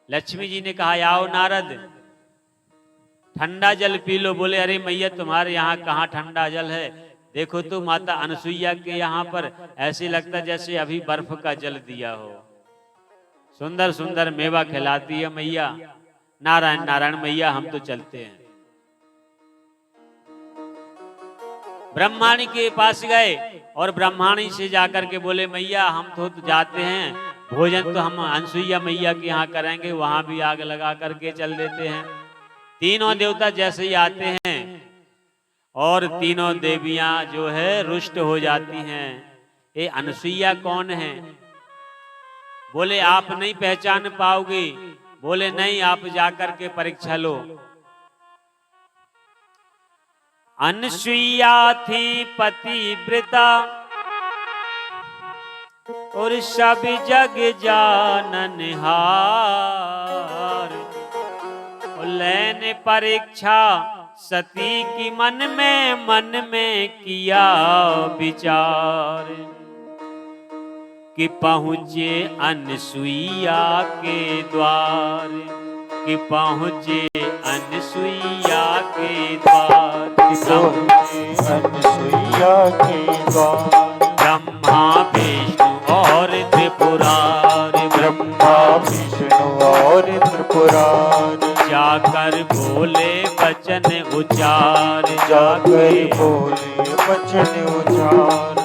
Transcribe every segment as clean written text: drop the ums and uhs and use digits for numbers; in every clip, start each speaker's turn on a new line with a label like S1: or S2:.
S1: लक्ष्मी जी ने कहा आओ नारद ठंडा जल पी लो। बोले अरे मैया तुम्हारे यहाँ कहाँ ठंडा जल है, देखो तो माता अनसुईया के यहाँ पर ऐसे लगता जैसे अभी बर्फ का जल दिया हो। सुंदर सुंदर मेवा खिलाती है मैया। नारायण नारायण मैया हम तो चलते हैं। ब्रह्माणी के पास गए और ब्रह्माणी से जाकर के बोले मैया हम तो जाते हैं, भोजन तो हम अनसुईया मैया के यहाँ करेंगे, वहां भी आग लगा करके चल देते हैं। तीनों देवता जैसे ही आते हैं और तीनों देवियां जो है रुष्ट हो जाती हैं। ये अनसुईया कौन है? बोले आप नहीं पहचान पाओगे। बोले नहीं, आप जाकर के परीक्षा लो। अनसुईया थी पतिव्रता और सब जग जाननहार, लेने परीक्षा सती की मन में किया विचार कि पहुँचे अनसुईया के द्वार, कि पहुँचे अनसुईया के द्वार,
S2: अनसुईया के द्वार।
S1: ब्रह्मा विष्णु और त्रिपुरारी,
S2: ब्रह्मा विष्णु और त्रिपुरारी
S1: जाकर बोले वचन उचार,
S2: जाकर बोले वचन उचार।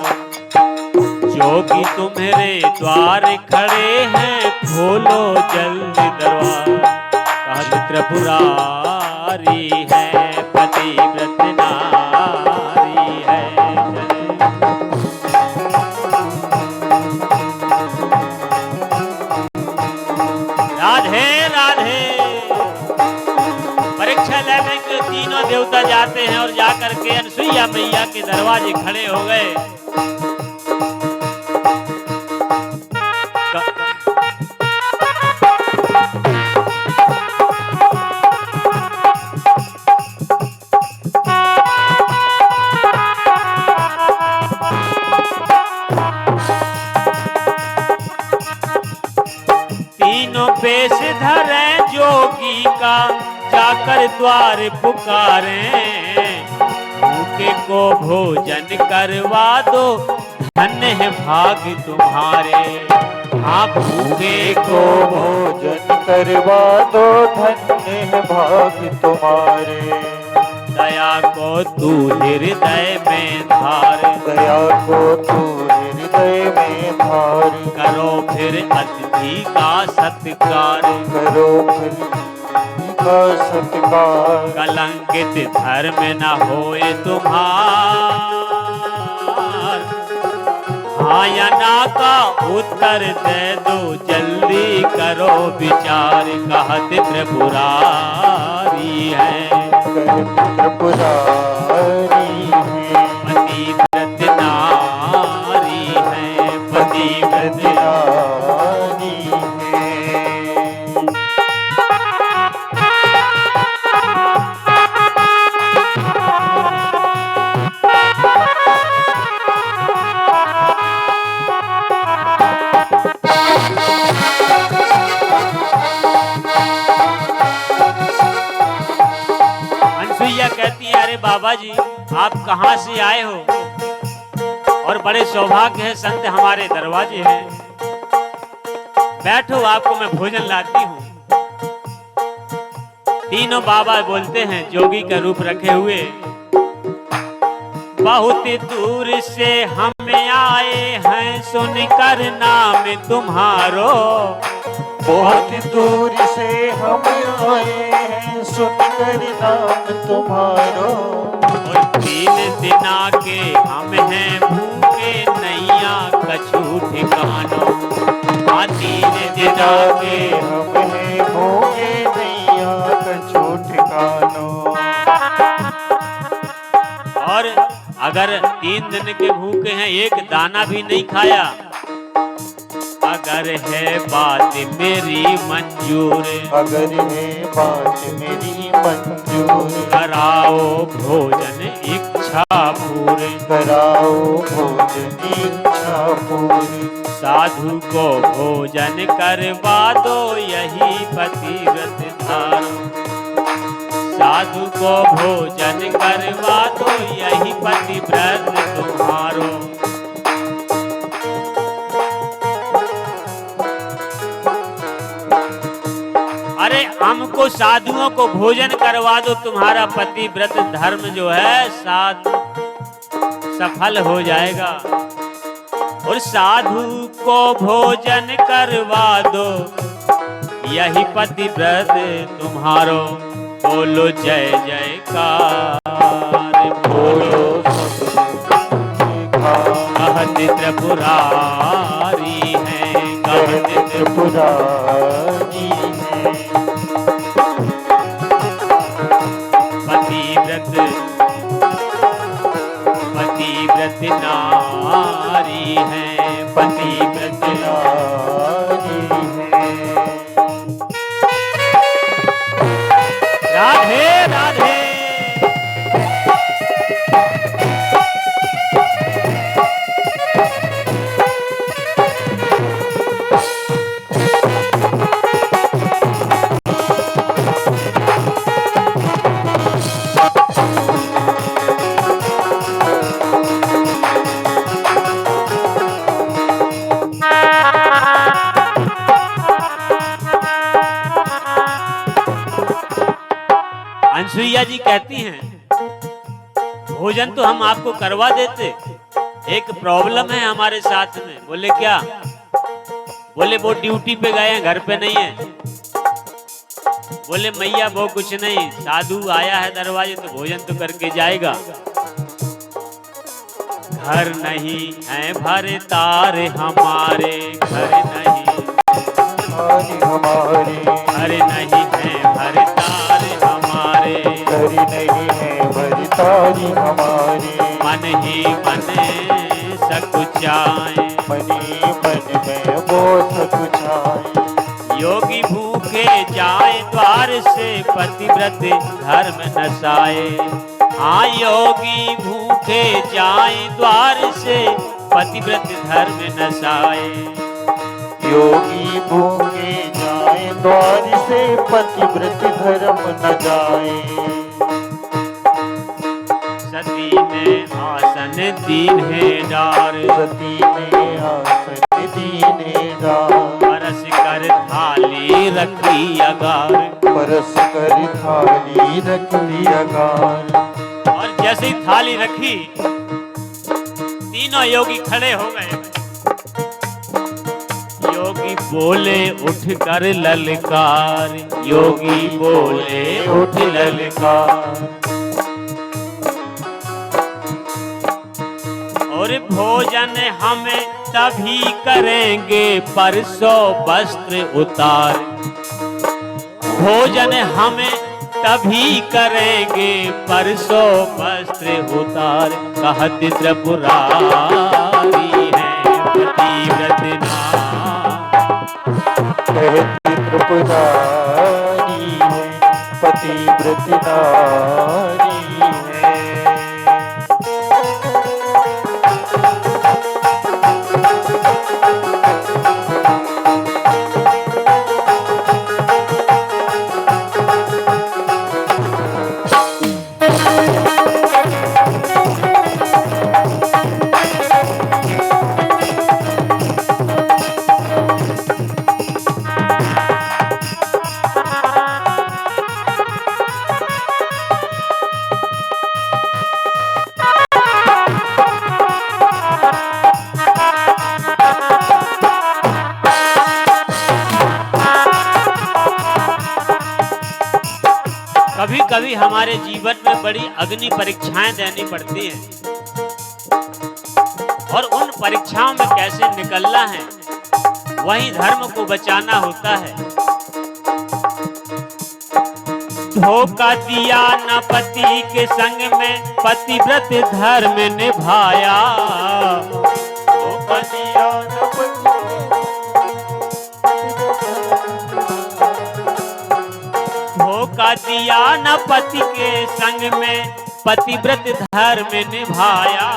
S1: जोगी तुम्हारे द्वार खड़े हैं, खोलो जल्दी दरबार। कहत त्रिपुरारी है पतिव्रत नारी है। राधे राधे। परीक्षा लेने के तीनों देवता जाते हैं और जाकर के अनसुईया मैया के दरवाजे खड़े हो गए। तीनों पेश धरे जोगी का, जाकर द्वार पुकारे। भूखे को भोजन करवा दो, धन्य है भाग तुम्हारे। हाँ भूखे को
S2: भोजन करवा दो, धन्य है भाग तुम्हारे।
S1: दया को तू हृदय में धार,
S2: दया को तू हृदय में धार।
S1: करो फिर अतिथि का सत्कार,
S2: करो फिर का सत्कार।
S1: कलंकित धर्म न होए तुम्हार। हाँ या ना का उत्तर दे दो, जल्दी करो विचार। कहत त्रिपुरारी है,
S2: त्रिपुरारी है,
S1: पतिव्रत नारी है, पतिव्रत
S2: नारी है।
S1: कहती है अरे बाबा जी आप कहाँ से आए हो, और बड़े सौभाग्य है संत हमारे दरवाजे हैं। बैठो आपको मैं भोजन लाती हूँ। तीनों बाबा बोलते हैं जोगी का रूप रखे हुए, बहुत दूर से हम आए हैं सुनकर नाम तुम्हारो।
S2: बहुत दूर से हम आए हैं सुनकर नाम तुम्हारो।
S1: और 3 दिना के हम हैं भूखे नैया कछु ठिकानो। 3 दिना के
S2: हम हैं भूखे नैया कछु ठिकानो।
S1: और अगर 3 दिन के भूखे हैं, एक दाना भी नहीं खाया, अगर है बात मेरी मंजूर,
S2: अगर है बात मेरी मंजूर,
S1: कराओ भोजन इच्छा पूरी,
S2: कराओ भोजन इच्छा पूरी।
S1: साधु को भोजन करवा दो, यही व्रत धारो। साधु को भोजन करवा दो, यही पति व्रत तुम्हारो। अरे हमको साधुओं को भोजन करवा दो, तुम्हारा पति व्रत धर्म जो है साथ सफल हो जाएगा। और साधु को भोजन करवा दो, यही पति व्रत तुम्हारो। बोलो जय जयकार, बोलो कहत त्रिपुरारी है, कहत
S2: त्रिपुरारी है।
S1: पतिव्रत नारी है, पतिव्रत
S2: नारी है।
S1: राधे राधे। अनसुईया जी कहती हैं भोजन तो हम आपको करवा देते, एक प्रॉब्लम है हमारे साथ में। बोले क्या? बोले वो ड्यूटी पे गए हैं, घर पे नहीं है। बोले मैया वो कुछ नहीं, साधु आया है दरवाजे तो भोजन तो करके जाएगा। घर नहीं है भरे तारे हमारे, घर नहीं
S2: हमारे,
S1: घर नहीं है भरे तारे हमारे,
S2: घर नहीं है भरी तारी हमारे।
S1: मन ही मन सकुचाए,
S2: मनी मन में वो सकुचाए।
S1: योगी भूखे जाए द्वार से, पतिव्रत धर्म नसाए। हाँ योगी भूखे जाए द्वार से, पतिव्रत धर्म नसाए।
S2: योगी भूखे जाए द्वार से, पतिव्रत धर्म न जाए।
S1: सती में आसन दीन है डार,
S2: सती में आसन दीने डार।
S1: परस कर थाली रखी अगार,
S2: परस कर थाली रखी अगार।
S1: और जैसे ही थाली रखी तीनों योगी खड़े हो गए। योगी बोले उठ कर ललकार, योगी बोले उठ ललकार। और भोजन हमें तभी करेंगे परसों वस्त्र उतार। भोजन हमें तभी करेंगे परसों वस्त्र उतार। कहत त्रिपुरारी है, पतिव्रत
S2: कहती त्रिपुरारी है, पतिव्रत नारी है। कभी कभी हमारे जीवन में बड़ी अग्नि परीक्षाएं देनी पड़ती हैं, और उन परीक्षाओं में कैसे निकलना है, वही धर्म को बचाना होता है। धोखा दिया न पति के संग में, पतिव्रत धर्म निभाया। धोखा दिया न धोखा दिया न पति के संग में, पतिव्रत धर्म निभाया।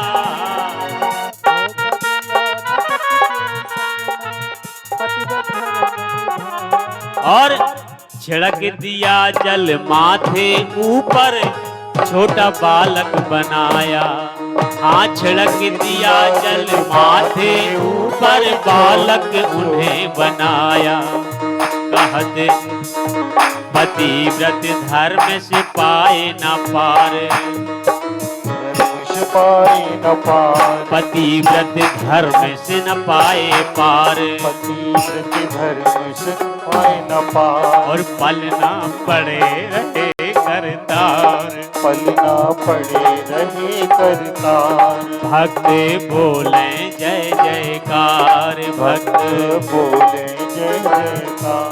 S2: और
S1: छिड़क दिया जल माथे ऊपर, छोटा बालक बनाया। हाँ, छिड़क दिया जल माथे ऊपर, बालक उन्हें बनाया। कहत पतिव्रत धर्म से पाए न पार,
S3: पाए न पार,
S1: पतिव्रत धर्म से न पाए पार,
S3: पतिव्रत धर्म से पाए न पार।
S1: और पलना पड़े रहे करतार,
S3: पलना पड़े रहे करतार।
S1: भक्त बोले जय जयकार, भक्त
S3: बोले जय जयकार।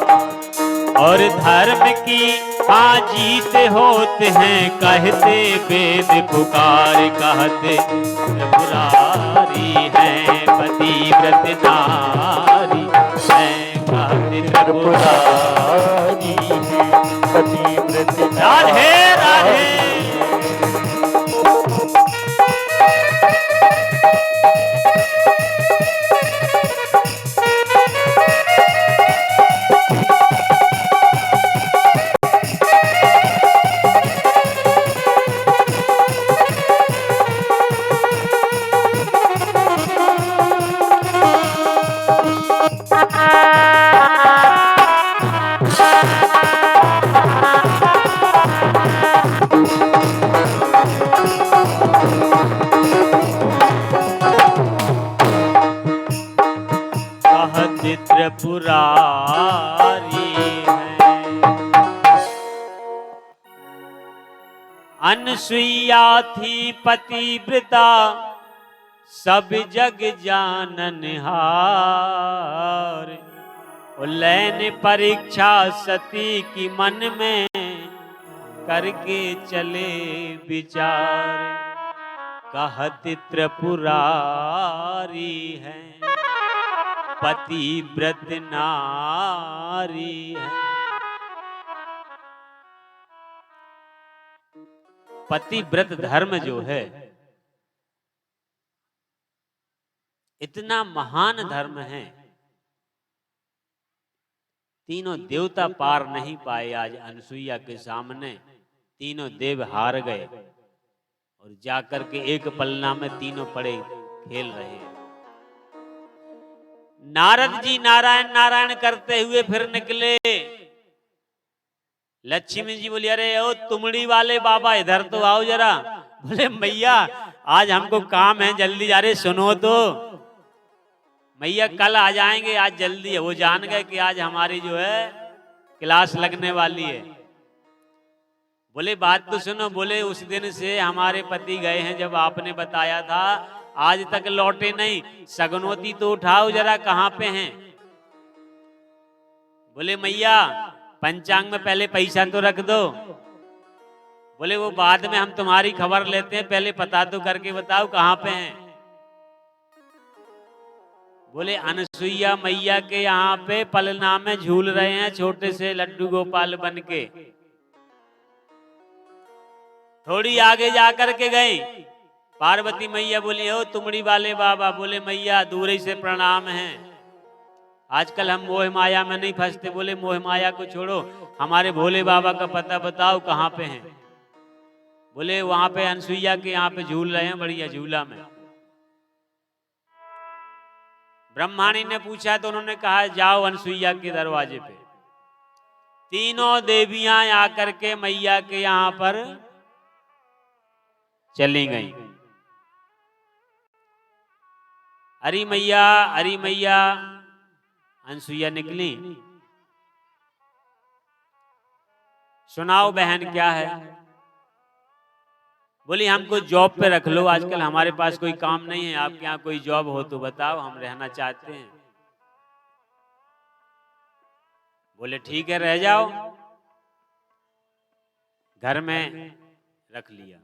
S1: और धर्म की हाँ जीत होते हैं, कहते वेद पुकार, कहते त्रिपुरारी है पतिव्रत नारी है, कहते त्रिपुरारी
S3: है पतिव्रत।
S1: राधे राधे। त्रिपुरारी है। अनसुईया थी पतिव्रता, सब जग जानन हार। लैन परीक्षा सती की मन में, करके चले विचार। कहत त्रिपुरारी है पतिव्रत नारी है। पतिव्रत धर्म जो है इतना महान धर्म है, तीनों देवता पार नहीं पाए। आज अनसुईया के सामने तीनों देव हार गए और जाकर के एक पलना में तीनों पड़े खेल रहे हैं। नारद जी नारायण नारायण करते हुए फिर निकले। लक्ष्मी जी बोली, अरे ओ तुमड़ी वाले बाबा इधर तो आओ जरा। बोले मैया आज हमको काम है, जल्दी जा रहे, सुनो तो। मैया कल आ जाएंगे, आज जल्दी है। वो जान गए कि आज हमारी जो है क्लास लगने वाली है। बोले बात तो सुनो। बोले उस दिन से हमारे पति गए हैं, जब आपने बताया था आज तक लौटे नहीं। सगनोती तो उठाओ जरा, कहां पे हैं? बोले मैया पंचांग में पहले पैसा तो रख दो। बोले वो बाद में हम तुम्हारी खबर लेते हैं, पहले पता तो करके बताओ कहां पे हैं। बोले अनसुईया मैया के यहाँ पे पलना में झूल रहे हैं, छोटे से लड्डू गोपाल बन के। थोड़ी आगे जाकर के गए, पार्वती मैया बोली, हो तुमड़ी वाले बाबा। बोले मैया दूर ही से प्रणाम है, आजकल हम मोह माया में नहीं फंसते। बोले मोह माया को छोड़ो, हमारे भोले बाबा का पता बताओ कहाँ पे हैं। बोले वहां पे अनसुईया के यहाँ पे झूल रहे हैं, बढ़िया झूला में। ब्रह्माणी ने पूछा तो उन्होंने कहा जाओ अनसुईया के दरवाजे पे। तीनों देवियां आकर के मैया के यहाँ पर चली गई। अरे मैया, अरे मैया। अनसुईया निकली, सुनाओ बहन क्या है। बोली हमको जॉब पे रख लो, आजकल हमारे पास कोई काम नहीं है, आपके यहाँ कोई जॉब हो तो बताओ, हम रहना चाहते हैं। बोले ठीक है रह जाओ। घर में रख लिया।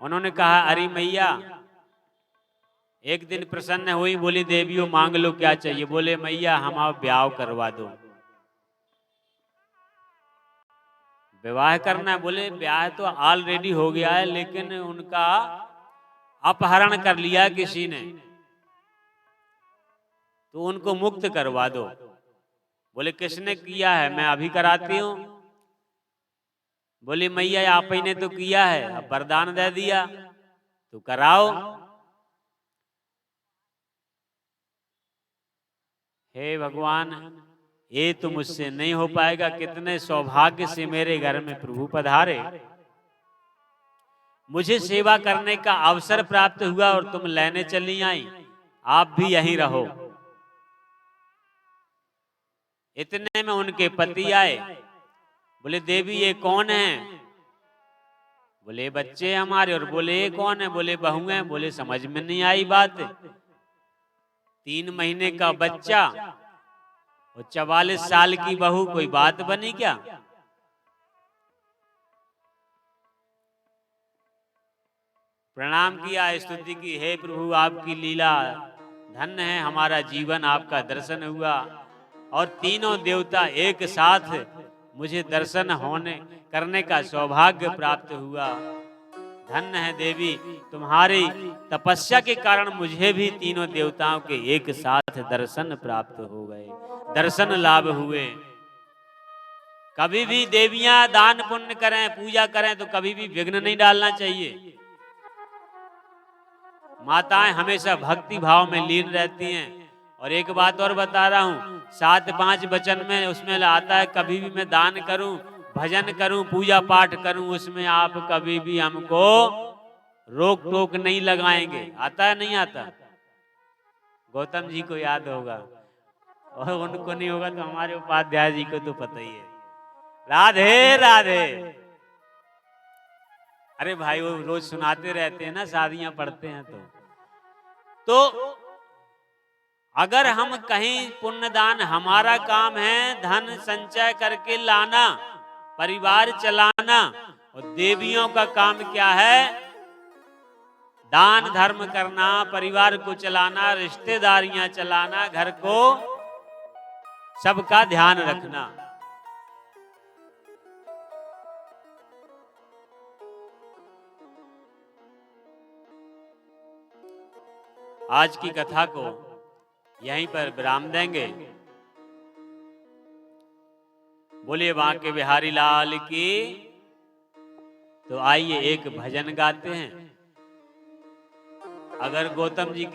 S1: उन्होंने कहा अरे मैया, एक दिन प्रसन्न हुई, बोली देवियों मांग लो क्या चाहिए। बोले मैया हम आप ब्याह करवा दो। विवाह करना है। बोले ब्याह तो ऑलरेडी हो गया है, लेकिन उनका अपहरण कर लिया किसी ने। तो उनको मुक्त करवा दो। बोले किसने किया है? मैं अभी कराती हूँ। बोली मैया आप ही ने तो किया है, अब वरदान दे दिया तो कराओ। हे भगवान, ये तो मुझसे नहीं हो पाएगा। कितने सौभाग्य से मेरे घर में प्रभु पधारे, मुझे सेवा करने का अवसर प्राप्त हुआ और तुम लेने चली आई, आप भी यहीं रहो। इतने में उनके पति आए। बोले देवी ये कौन है? बोले बच्चे हमारे। और बोले ये कौन है? बोले बहू है। बोले समझ में नहीं आई बात। 3 महीने का बच्चा और 44 साल की बहू, कोई बात बनी क्या? प्रणाम किया, स्तुति की, हे प्रभु आपकी लीला धन्य है, हमारा जीवन आपका दर्शन हुआ और तीनों देवता एक साथ मुझे दर्शन होने करने का सौभाग्य प्राप्त हुआ। धन्य है देवी, तुम्हारी तपस्या के कारण मुझे भी तीनों देवताओं के एक साथ दर्शन प्राप्त हो गए, दर्शन लाभ हुए। कभी भी देवियां दान पुण्य करें, पूजा करें तो कभी भी विघ्न नहीं डालना चाहिए। माताएं हमेशा भक्ति भाव में लीन रहती हैं। और एक बात और बता रहा हूँ, 7-5 वचन में उसमें आता है कभी भी मैं दान करूं, भजन करूं, पूजा पाठ करूं, उसमें आप कभी भी हमको रोक टोक नहीं लगाएंगे। आता है नहीं आता? गौतम जी को याद होगा और उनको नहीं होगा तो हमारे उपाध्याय जी को तो पता ही है। राधे राधे। अरे भाई वो रोज सुनाते रहते हैं ना, शादियां पढ़ते हैं तो अगर हम कहीं पुण्यदान, हमारा काम है धन संचय करके लाना, परिवार चलाना, और देवियों का काम क्या है? दान धर्म करना, परिवार को चलाना, रिश्तेदारियां चलाना, घर को सबका ध्यान रखना। आज की कथा को यहीं पर विराम देंगे। बोलिए बांके बिहारी लाल की। तो आइए एक भजन गाते हैं। अगर गौतम जी की